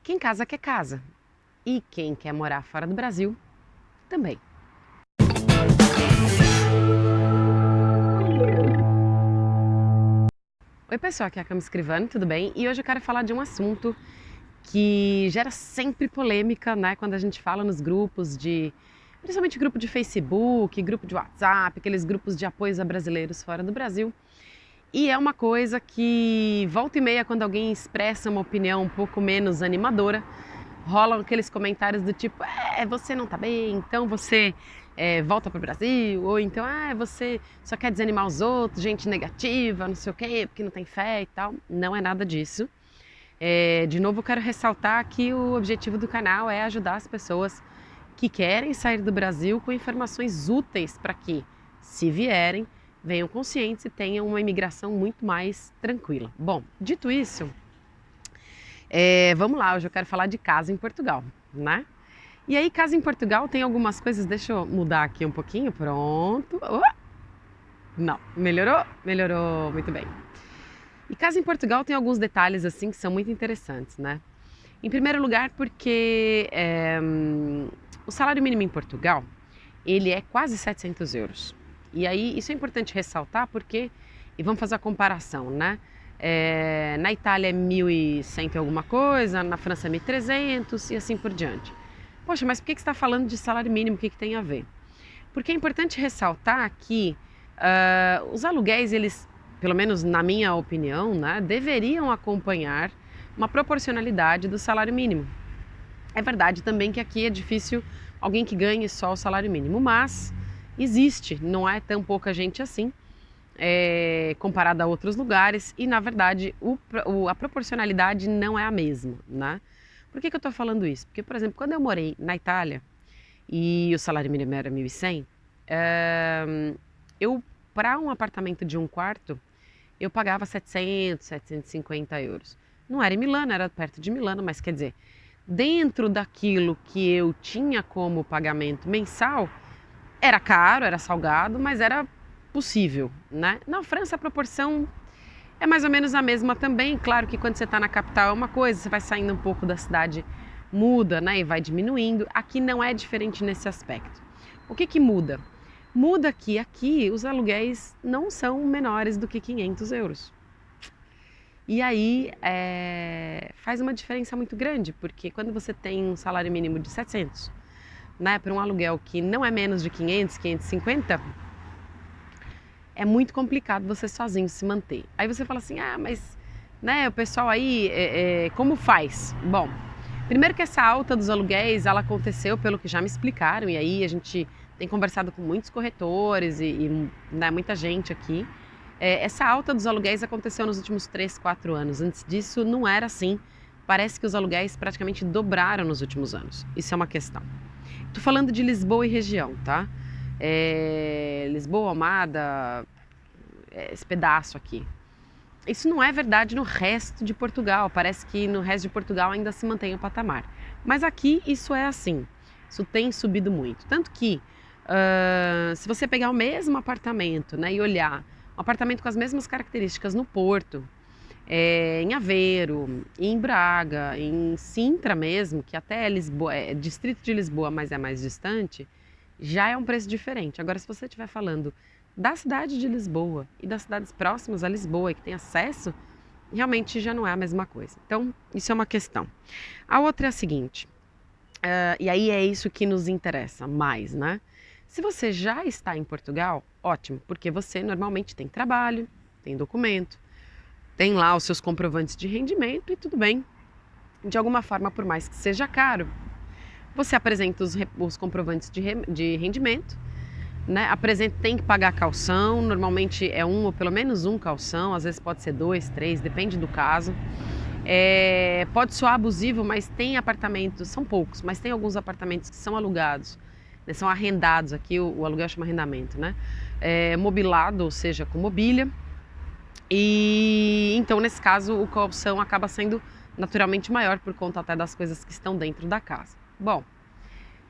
Quem casa quer casa. E quem quer morar fora do Brasil também. Oi pessoal, aqui é a Cami Escrivano, tudo bem? E hoje eu quero falar de um assunto que gera sempre polêmica, né? Quando a gente fala nos grupos principalmente grupo de Facebook, grupo de WhatsApp, aqueles grupos de apoios a brasileiros fora do Brasil. E é uma coisa que volta e meia, quando alguém expressa uma opinião um pouco menos animadora, rolam aqueles comentários do tipo, você não tá bem, então você volta pro Brasil, ou então, você só quer desanimar os outros, gente negativa, não sei o quê, porque não tem fé e tal. Não é nada disso. De novo, eu quero ressaltar que o objetivo do canal é ajudar as pessoas que querem sair do Brasil com informações úteis para que, se vierem, venham conscientes e tenham uma imigração muito mais tranquila. Bom, dito isso, vamos lá, hoje eu quero falar de casa em Portugal, né? E aí, casa em Portugal tem algumas coisas, deixa eu mudar aqui um pouquinho, pronto. Não, melhorou? Melhorou, muito bem. E casa em Portugal tem alguns detalhes assim que são muito interessantes, né? Em primeiro lugar, porque o salário mínimo em Portugal, ele é quase 700 euros. E aí, isso é importante ressaltar porque, e vamos fazer a comparação, né? Na Itália é 1.100 e alguma coisa, na França é 1.300 e assim por diante. Poxa, mas por que você está falando de salário mínimo? O que tem a ver? Porque é importante ressaltar que os aluguéis, eles, pelo menos na minha opinião, né, deveriam acompanhar uma proporcionalidade do salário mínimo. É verdade também que aqui é difícil alguém que ganhe só o salário mínimo, mas existe, não é tão pouca gente assim, comparado a outros lugares, e na verdade a proporcionalidade não é a mesma, né? Por que eu estou falando isso? Porque, por exemplo, quando eu morei na Itália e o salário mínimo era 1.100, eu, para um apartamento de um quarto, eu pagava 700, 750 euros. Não era em Milano, era perto de Milano, mas quer dizer, dentro daquilo que eu tinha como pagamento mensal, era caro, era salgado, mas era possível, né? Na França a proporção é mais ou menos a mesma também. Claro que quando você está na capital é uma coisa, você vai saindo um pouco da cidade, muda, né? E vai diminuindo. Aqui não é diferente nesse aspecto. O que muda? Muda que aqui os aluguéis não são menores do que 500 euros. E aí faz uma diferença muito grande, porque quando você tem um salário mínimo de 700, né, para um aluguel que não é menos de 500, 550, é muito complicado você sozinho se manter. Aí você fala assim, mas né, o pessoal aí, como faz? Bom, primeiro que essa alta dos aluguéis, ela aconteceu pelo que já me explicaram, e aí a gente tem conversado com muitos corretores e né, muita gente aqui. Essa alta dos aluguéis aconteceu nos últimos 3, 4 anos. Antes disso não era assim. Parece que os aluguéis praticamente dobraram nos últimos anos. Isso é uma questão. Tô falando de Lisboa e região, tá? Lisboa, Almada, esse pedaço aqui. Isso não é verdade no resto de Portugal. Parece que no resto de Portugal ainda se mantém o patamar. Mas aqui isso é assim. Isso tem subido muito. Tanto que, se você pegar o mesmo apartamento, né, e olhar um apartamento com as mesmas características no Porto, em Aveiro, em Braga, em Sintra mesmo, que até é Lisboa, é distrito de Lisboa, mas é mais distante, já é um preço diferente. Agora, se você estiver falando da cidade de Lisboa e das cidades próximas a Lisboa e que tem acesso, realmente já não é a mesma coisa. Então, isso é uma questão. A outra é a seguinte, e aí é isso que nos interessa mais, né? Se você já está em Portugal, ótimo, porque você normalmente tem trabalho, tem documento, tem lá os seus comprovantes de rendimento e tudo bem. De alguma forma, por mais que seja caro, você apresenta os comprovantes de rendimento, né? Tem que pagar calção, normalmente é um ou pelo menos um calção, às vezes pode ser 2, 3, depende do caso. Pode soar abusivo, mas tem apartamentos, são poucos, mas tem alguns apartamentos que são alugados, né, são arrendados, aqui o aluguel chama arrendamento, né? Mobilado, ou seja, com mobília. E então, nesse caso, o calção acaba sendo naturalmente maior por conta até das coisas que estão dentro da casa. Bom,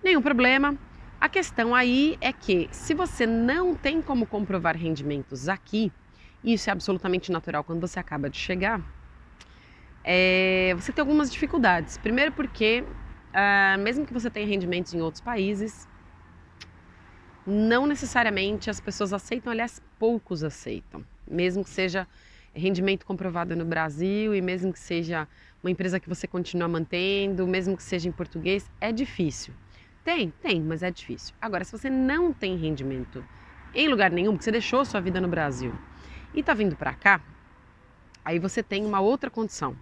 nenhum problema. A questão aí é que, se você não tem como comprovar rendimentos aqui, e isso é absolutamente natural quando você acaba de chegar, você tem algumas dificuldades. Primeiro porque, mesmo que você tenha rendimentos em outros países, não necessariamente as pessoas aceitam, aliás, poucos aceitam. Mesmo que seja rendimento comprovado no Brasil e mesmo que seja uma empresa que você continua mantendo, mesmo que seja em português, é difícil. Tem, mas é difícil. Agora, se você não tem rendimento em lugar nenhum, porque você deixou sua vida no Brasil e está vindo para cá, aí você tem uma outra condição.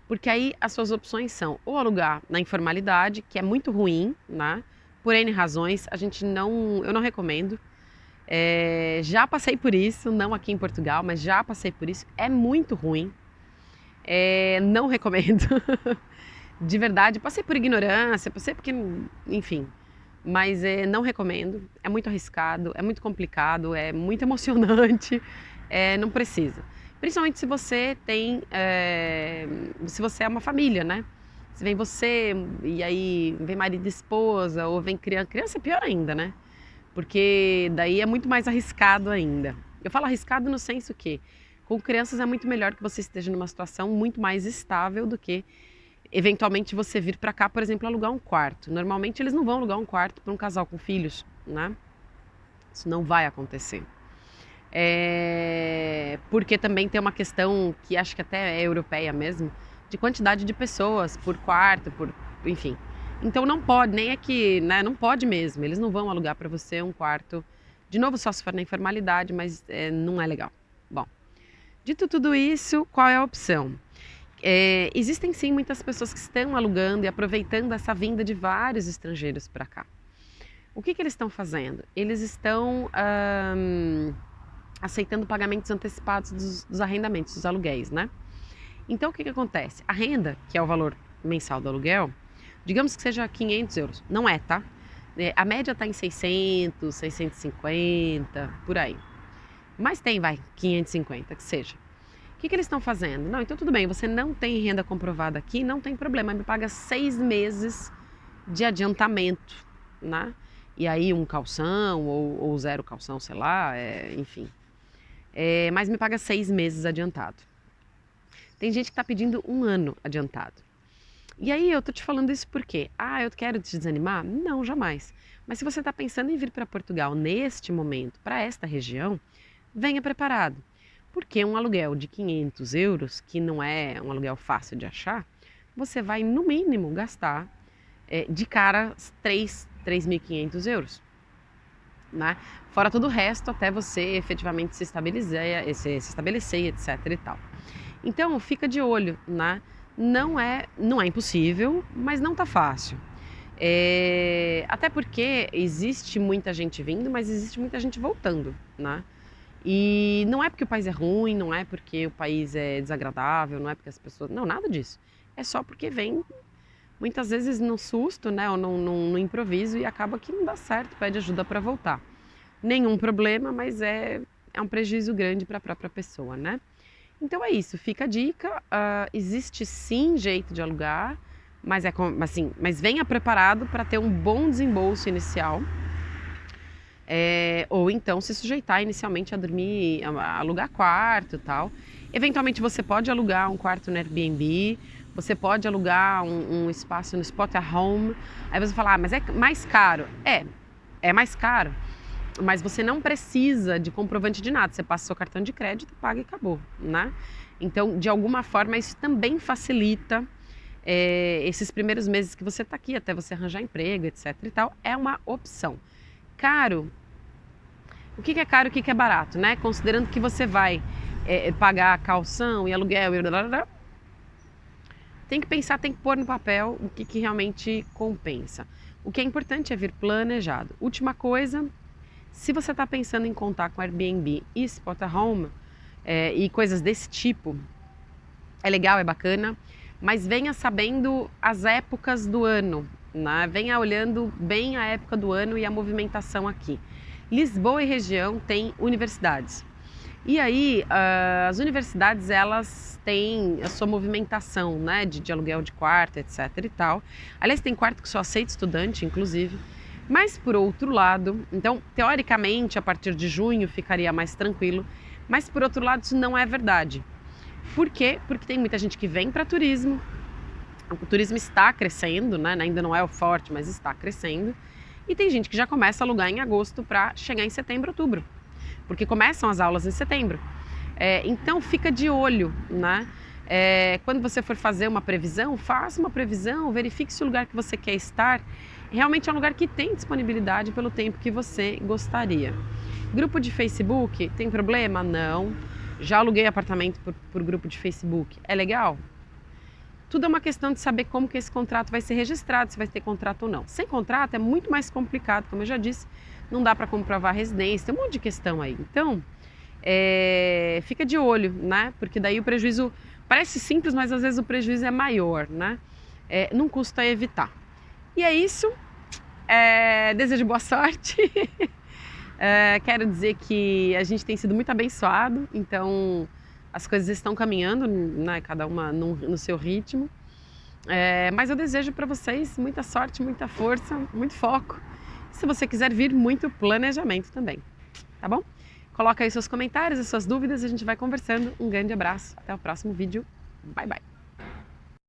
Porque aí as suas opções são ou alugar na informalidade, que é muito ruim, né? Por N razões, eu não recomendo. Já passei por isso, não aqui em Portugal, mas já passei por isso. É muito ruim. Não recomendo. De verdade, passei por ignorância, passei porque, enfim. Mas não recomendo. É muito arriscado, é muito complicado, é muito emocionante. Não precisa. Principalmente se você se você é uma família, né? Se vem você e aí vem marido e esposa ou vem criança. Criança é pior ainda, né? Porque daí é muito mais arriscado ainda. Eu falo arriscado no senso que com crianças é muito melhor que você esteja numa situação muito mais estável do que eventualmente você vir para cá, por exemplo, alugar um quarto. Normalmente eles não vão alugar um quarto para um casal com filhos, né? Isso não vai acontecer. Porque também tem uma questão que acho que até é europeia mesmo, de quantidade de pessoas por quarto, enfim. Então não pode, nem é que, né, não pode mesmo, eles não vão alugar para você um quarto, de novo só se for na informalidade, mas não é legal. Bom, dito tudo isso, qual é a opção? Existem sim muitas pessoas que estão alugando e aproveitando essa vinda de vários estrangeiros para cá. O que eles estão fazendo? Eles estão aceitando pagamentos antecipados dos arrendamentos, dos aluguéis, né? Então o que acontece? A renda, que é o valor mensal do aluguel, digamos que seja 500 euros, não é, tá? A média está em 600, 650, por aí. Mas tem, 550, que seja. O que eles estão fazendo? Não, então tudo bem, você não tem renda comprovada aqui, não tem problema, me paga 6 meses de adiantamento, né? E aí um calção ou 0 calção, sei lá, enfim. Mas me paga 6 meses adiantado. Tem gente que está pedindo 1 ano adiantado. E aí eu tô te falando isso por quê? Eu quero te desanimar? Não, jamais. Mas se você está pensando em vir para Portugal neste momento, para esta região, venha preparado. Porque um aluguel de 500 euros, que não é um aluguel fácil de achar, você vai no mínimo gastar de cara 3.500 euros. Né? Fora todo o resto, até você efetivamente se estabelecer, etc e tal. Então, fica de olho, né? Não é impossível, mas não tá fácil. Até porque existe muita gente vindo, mas existe muita gente voltando, né? E não é porque o país é ruim, não é porque o país é desagradável, não é porque as pessoas... Não, nada disso. É só porque vem, muitas vezes, no susto, né? Ou no improviso e acaba que não dá certo, pede ajuda para voltar. Nenhum problema, mas é um prejuízo grande para a própria pessoa, né? Então é isso, fica a dica, existe sim jeito de alugar, mas mas venha preparado para ter um bom desembolso inicial, ou então se sujeitar inicialmente a dormir, a alugar quarto e tal. Eventualmente você pode alugar um quarto no Airbnb, você pode alugar um espaço no Spotahome, aí você fala, mas é mais caro. É mais caro. Mas você não precisa de comprovante de nada, você passa seu cartão de crédito, paga e acabou, né? Então, de alguma forma, isso também facilita esses primeiros meses que você está aqui, até você arranjar emprego, etc e tal, é uma opção. Caro, o que é caro e o que é barato, né? Considerando que você vai pagar calção e aluguel e blá, blá, blá, tem que pensar, tem que pôr no papel o que realmente compensa. O que é importante é vir planejado. Última coisa... Se você está pensando em contar com Airbnb e Spotahome e coisas desse tipo, é legal, é bacana, mas venha sabendo as épocas do ano, né? Venha olhando bem a época do ano e a movimentação aqui. Lisboa e região tem universidades. E aí, as universidades, elas têm a sua movimentação, né? De aluguel de quarto, etc e tal. Aliás, tem quarto que só aceita estudante, inclusive. Mas, por outro lado, então, teoricamente, a partir de junho ficaria mais tranquilo, mas, por outro lado, isso não é verdade. Por quê? Porque tem muita gente que vem para turismo, o turismo está crescendo, né? Ainda não é o forte, mas está crescendo. E tem gente que já começa a alugar em agosto para chegar em setembro, outubro, porque começam as aulas em setembro. Então fica de olho, né? Quando você for fazer uma previsão, faça uma previsão, verifique se o lugar que você quer estar realmente é um lugar que tem disponibilidade pelo tempo que você gostaria. Grupo de Facebook, tem problema? Não. Já aluguei apartamento por grupo de Facebook. É legal? Tudo é uma questão de saber como que esse contrato vai ser registrado, se vai ter contrato ou não. Sem contrato é muito mais complicado, como eu já disse, não dá para comprovar residência, tem um monte de questão aí. Então, fica de olho, né? Porque daí o prejuízo parece simples, mas às vezes o prejuízo é maior, né? Não custa evitar. E é isso. Desejo boa sorte. Quero dizer que a gente tem sido muito abençoado, então as coisas estão caminhando, né, cada uma no seu ritmo. Mas eu desejo para vocês muita sorte, muita força, muito foco. Se você quiser vir, muito planejamento também, tá bom? Coloca aí seus comentários, as suas dúvidas, a gente vai conversando. Um grande abraço, até o próximo vídeo. Bye, bye!